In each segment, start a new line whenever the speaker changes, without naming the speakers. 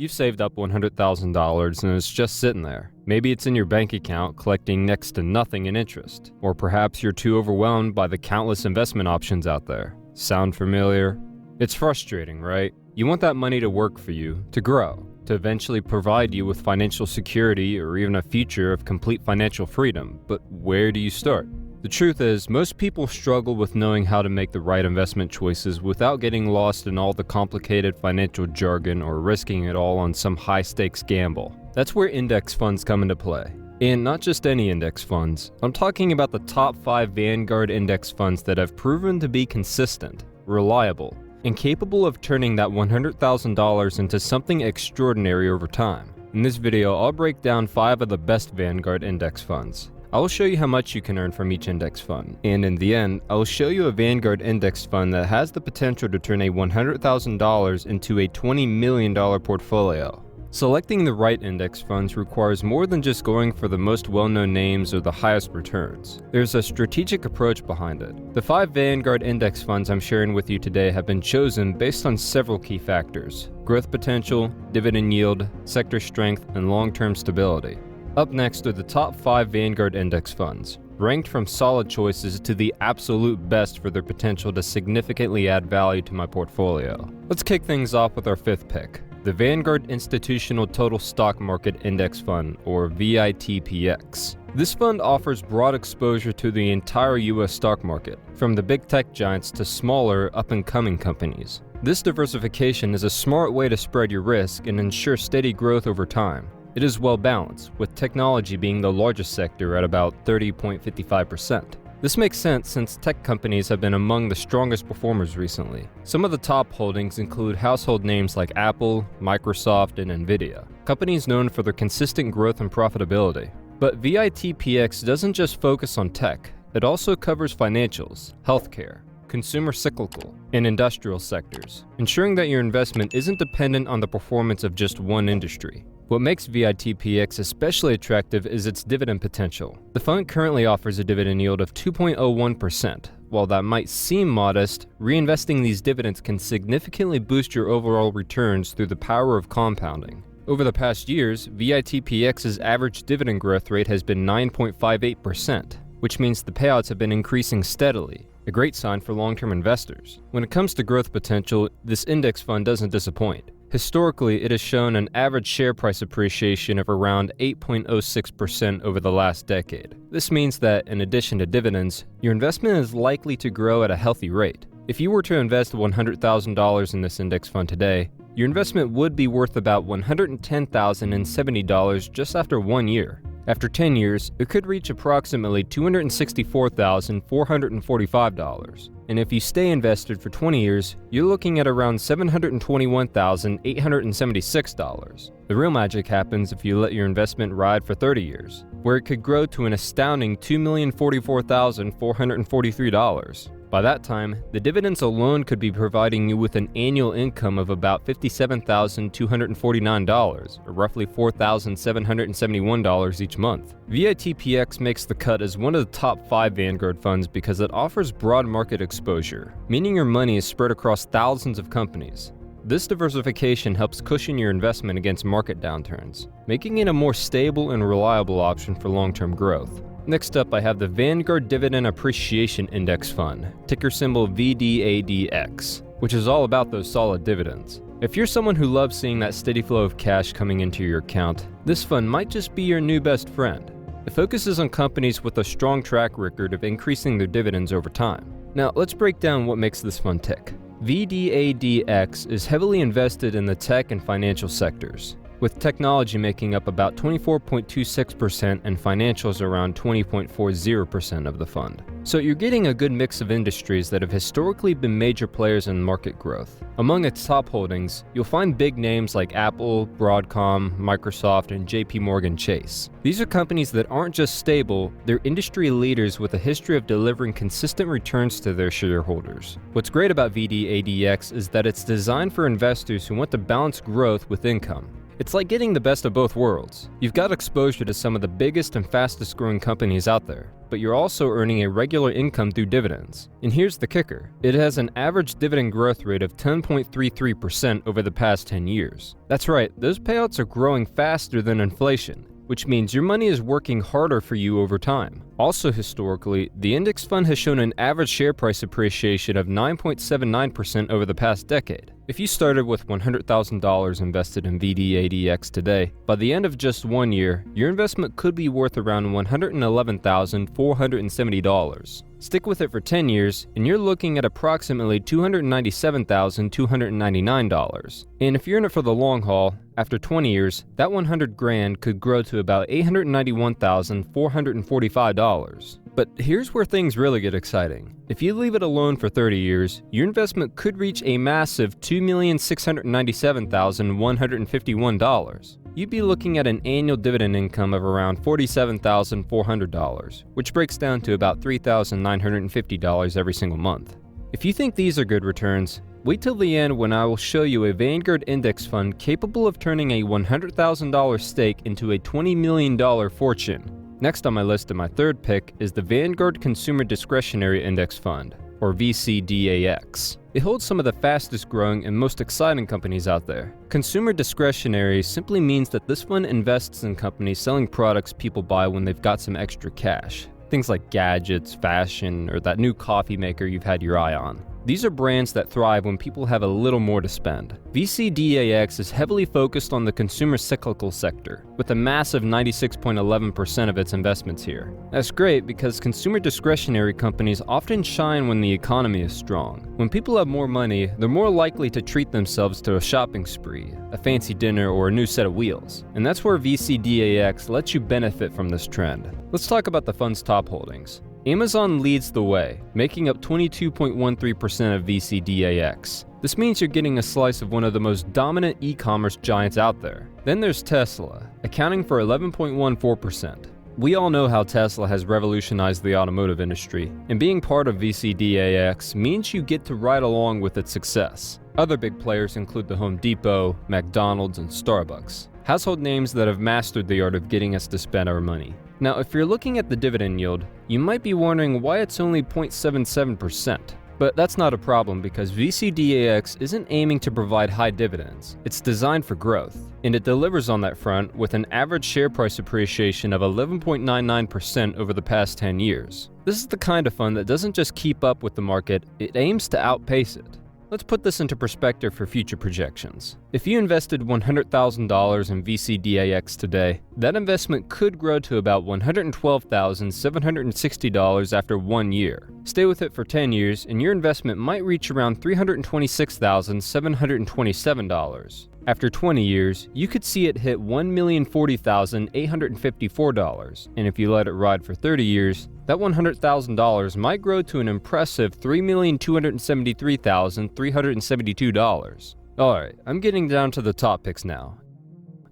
You've saved up $100,000 and it's just sitting there. Maybe it's in your bank account collecting next to nothing in interest. Or perhaps you're too overwhelmed by the countless investment options out there. Sound familiar? It's frustrating, right? You want that money to work for you, to grow, to eventually provide you with financial security or even a future of complete financial freedom. But where do you start? The truth is, most people struggle with knowing how to make the right investment choices without getting lost in all the complicated financial jargon or risking it all on some high-stakes gamble. That's where index funds come into play. And not just any index funds. I'm talking about the top 5 Vanguard index funds that have proven to be consistent, reliable, and capable of turning that $100,000 into something extraordinary over time. In this video, I'll break down 5 of the best Vanguard index funds. I will show you how much you can earn from each index fund, and in the end, I will show you a Vanguard index fund that has the potential to turn a $100,000 into a $20 million portfolio. Selecting the right index funds requires more than just going for the most well-known names or the highest returns. There's a strategic approach behind it. The 5 Vanguard index funds I'm sharing with you today have been chosen based on several key factors: growth potential, dividend yield, sector strength, and long-term stability. Up next are the top 5 Vanguard index funds, ranked from solid choices to the absolute best for their potential to significantly add value to my portfolio. Let's kick things off with our 5th pick, the Vanguard Institutional Total Stock Market Index Fund, or VITPX. This fund offers broad exposure to the entire US stock market, from the big tech giants to smaller, up-and-coming companies. This diversification is a smart way to spread your risk and ensure steady growth over time. It is well balanced, with technology being the largest sector at about 30.55%. This makes sense since tech companies have been among the strongest performers recently. Some of the top holdings include household names like Apple, Microsoft, and Nvidia, companies known for their consistent growth and profitability. But VITPX doesn't just focus on tech, it also covers financials, healthcare, consumer cyclical, and industrial sectors, ensuring that your investment isn't dependent on the performance of just one industry. What makes VITPX especially attractive is its dividend potential. The fund currently offers a dividend yield of 2.01%. While that might seem modest, reinvesting these dividends can significantly boost your overall returns through the power of compounding. Over the past years, VITPX's average dividend growth rate has been 9.58%, which means the payouts have been increasing steadily, a great sign for long-term investors. When it comes to growth potential, this index fund doesn't disappoint. Historically, it has shown an average share price appreciation of around 8.06% over the last decade. This means that, in addition to dividends, your investment is likely to grow at a healthy rate. If you were to invest $100,000 in this index fund today, your investment would be worth about $110,070 just after 1 year. After 10 years, it could reach approximately $264,445. And if you stay invested for 20 years, you're looking at around $721,876. The real magic happens if you let your investment ride for 30 years, where it could grow to an astounding $2,044,443. By that time, the dividends alone could be providing you with an annual income of about $57,249, or roughly $4,771 each month. VITPX makes the cut as one of the top 5 Vanguard funds because it offers broad market exposure, meaning your money is spread across thousands of companies. This diversification helps cushion your investment against market downturns, making it a more stable and reliable option for long-term growth. Next up, I have the Vanguard Dividend Appreciation Index Fund, ticker symbol VDADX, which is all about those solid dividends. If you're someone who loves seeing that steady flow of cash coming into your account, this fund might just be your new best friend. It focuses on companies with a strong track record of increasing their dividends over time. Now, let's break down what makes this fund tick. VDADX is heavily invested in the tech and financial sectors, with technology making up about 24.26% and financials around 20.40% of the fund. So you're getting a good mix of industries that have historically been major players in market growth. Among its top holdings, you'll find big names like Apple, Broadcom, Microsoft, and JP Chase. These are companies that aren't just stable, they're industry leaders with a history of delivering consistent returns to their shareholders. What's great about VDADX is that it's designed for investors who want to balance growth with income. It's like getting the best of both worlds. You've got exposure to some of the biggest and fastest growing companies out there, but you're also earning a regular income through dividends. And here's the kicker. It has an average dividend growth rate of 10.33% over the past 10 years. That's right, those payouts are growing faster than inflation, which means your money is working harder for you over time. Also historically, the index fund has shown an average share price appreciation of 9.79% over the past decade. If you started with $100,000 invested in VDADX today, by the end of just 1 year, your investment could be worth around $111,470. Stick with it for 10 years, and you're looking at approximately $297,299. And if you're in it for the long haul, after 20 years, that $100,000 could grow to about $891,445. But here's where things really get exciting. If you leave it alone for 30 years, your investment could reach a massive $2,697,151. You'd be looking at an annual dividend income of around $47,400, which breaks down to about $3,950 every single month. If you think these are good returns, wait till the end when I will show you a Vanguard index fund capable of turning a $100,000 stake into a $20 million fortune. Next on my list and my third pick is the Vanguard Consumer Discretionary Index Fund, or VCDAX. It holds some of the fastest growing and most exciting companies out there. Consumer discretionary simply means that this fund invests in companies selling products people buy when they've got some extra cash. Things like gadgets, fashion, or that new coffee maker you've had your eye on. These are brands that thrive when people have a little more to spend. VCDAX is heavily focused on the consumer cyclical sector, with a massive 96.11% of its investments here. That's great because consumer discretionary companies often shine when the economy is strong. When people have more money, they're more likely to treat themselves to a shopping spree, a fancy dinner, or a new set of wheels. And that's where VCDAX lets you benefit from this trend. Let's talk about the fund's top holdings. Amazon leads the way, making up 22.13% of VCDAX. This means you're getting a slice of one of the most dominant e-commerce giants out there. Then there's Tesla, accounting for 11.14%. We all know how Tesla has revolutionized the automotive industry, and being part of VCDAX means you get to ride along with its success. Other big players include the Home Depot, McDonald's, and Starbucks. Household names that have mastered the art of getting us to spend our money. Now, if you're looking at the dividend yield, you might be wondering why it's only 0.77%. But that's not a problem because VCDAX isn't aiming to provide high dividends. It's designed for growth, and it delivers on that front with an average share price appreciation of 11.99% over the past 10 years. This is the kind of fund that doesn't just keep up with the market, it aims to outpace it. Let's put this into perspective for future projections. If you invested $100,000 in VCDAX today, that investment could grow to about $112,760 after 1 year. Stay with it for 10 years, and your investment might reach around $326,727. After 20 years, you could see it hit $1,040,854, and if you let it ride for 30 years, that $100,000 might grow to an impressive $3,273,372. Alright, I'm getting down to the top picks now.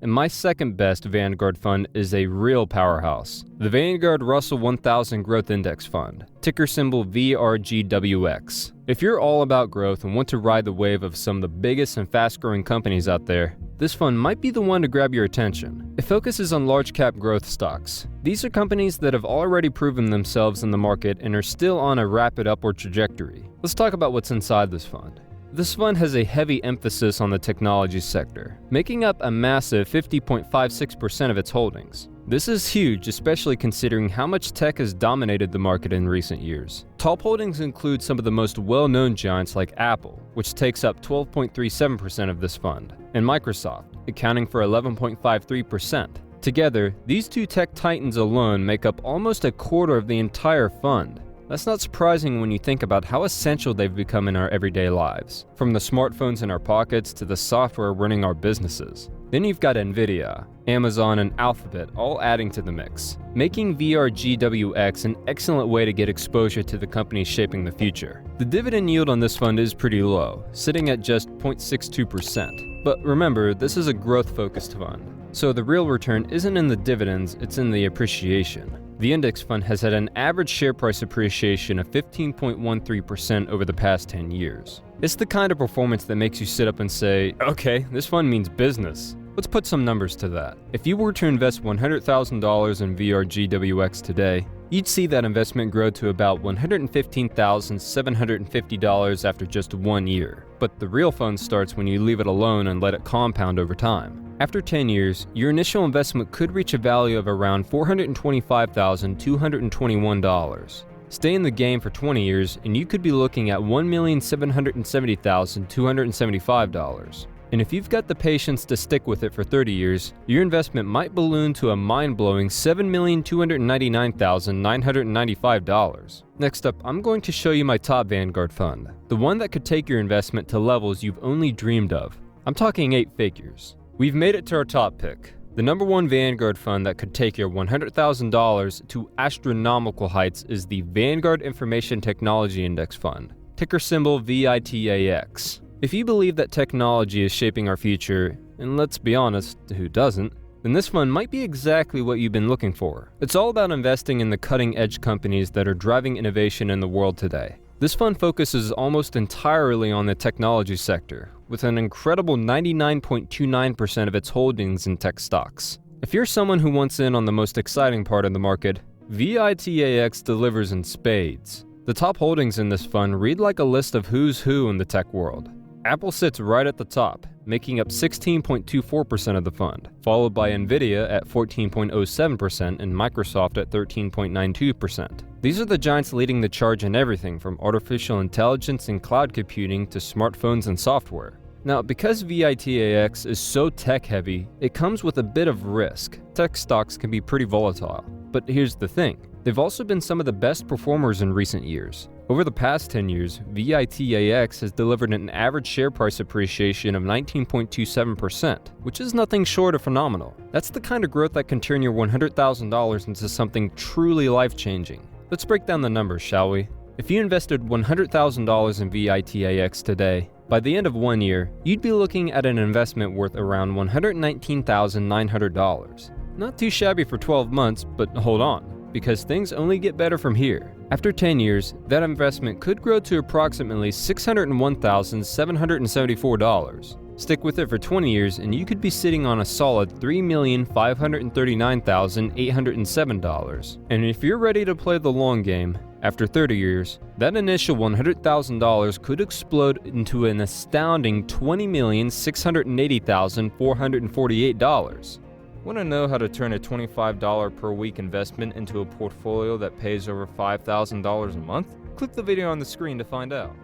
And my second best Vanguard fund is a real powerhouse, the Vanguard Russell 1000 Growth Index Fund, ticker symbol VRGWX. If you're all about growth and want to ride the wave of some of the biggest and fast-growing companies out there, this fund might be the one to grab your attention. It focuses on large-cap growth stocks. These are companies that have already proven themselves in the market and are still on a rapid upward trajectory. Let's talk about what's inside this fund. This fund has a heavy emphasis on the technology sector, making up a massive 50.56% of its holdings. This is huge, especially considering how much tech has dominated the market in recent years. Top holdings include some of the most well-known giants like Apple, which takes up 12.37% of this fund, and Microsoft, accounting for 11.53%. Together, these two tech titans alone make up almost a quarter of the entire fund. That's not surprising when you think about how essential they've become in our everyday lives, from the smartphones in our pockets to the software running our businesses. Then you've got Nvidia, Amazon, and Alphabet all adding to the mix, making VRGWX an excellent way to get exposure to the companies shaping the future. The dividend yield on this fund is pretty low, sitting at just 0.62%. But remember, this is a growth-focused fund, so the real return isn't in the dividends, it's in the appreciation. The index fund has had an average share price appreciation of 15.13% over the past 10 years. It's the kind of performance that makes you sit up and say, okay, this fund means business. Let's put some numbers to that. If you were to invest $100,000 in VRGWX today, you'd see that investment grow to about $115,750 after just 1 year. But the real fun starts when you leave it alone and let it compound over time. After 10 years, your initial investment could reach a value of around $425,221. Stay in the game for 20 years and you could be looking at $1,770,275. And if you've got the patience to stick with it for 30 years, your investment might balloon to a mind-blowing $7,299,995. Next up, I'm going to show you my top Vanguard fund, the one that could take your investment to levels you've only dreamed of. I'm talking 8 figures. We've made it to our top pick. The number one Vanguard fund that could take your $100,000 to astronomical heights is the Vanguard Information Technology Index Fund, ticker symbol VITAX. If you believe that technology is shaping our future, and let's be honest, who doesn't, then this fund might be exactly what you've been looking for. It's all about investing in the cutting-edge companies that are driving innovation in the world today. This fund focuses almost entirely on the technology sector, with an incredible 99.29% of its holdings in tech stocks. If you're someone who wants in on the most exciting part of the market, VITAX delivers in spades. The top holdings in this fund read like a list of who's who in the tech world. Apple sits right at the top, making up 16.24% of the fund, followed by Nvidia at 14.07% and Microsoft at 13.92%. These are the giants leading the charge in everything from artificial intelligence and cloud computing to smartphones and software. Now, because VITAX is so tech-heavy, it comes with a bit of risk. Tech stocks can be pretty volatile. But here's the thing, they've also been some of the best performers in recent years. Over the past 10 years, VITAX has delivered an average share price appreciation of 19.27%, which is nothing short of phenomenal. That's the kind of growth that can turn your $100,000 into something truly life-changing. Let's break down the numbers, shall we? If you invested $100,000 in VITAX today, by the end of 1 year, you'd be looking at an investment worth around $119,900. Not too shabby for 12 months, but hold on, because things only get better from here. After 10 years, that investment could grow to approximately $601,774. Stick with it for 20 years and you could be sitting on a solid $3,539,807. And if you're ready to play the long game, after 30 years, that initial $100,000 could explode into an astounding $20,680,448. Want to know how to turn a $25 per week investment into a portfolio that pays over $5,000 a month? Click the video on the screen to find out.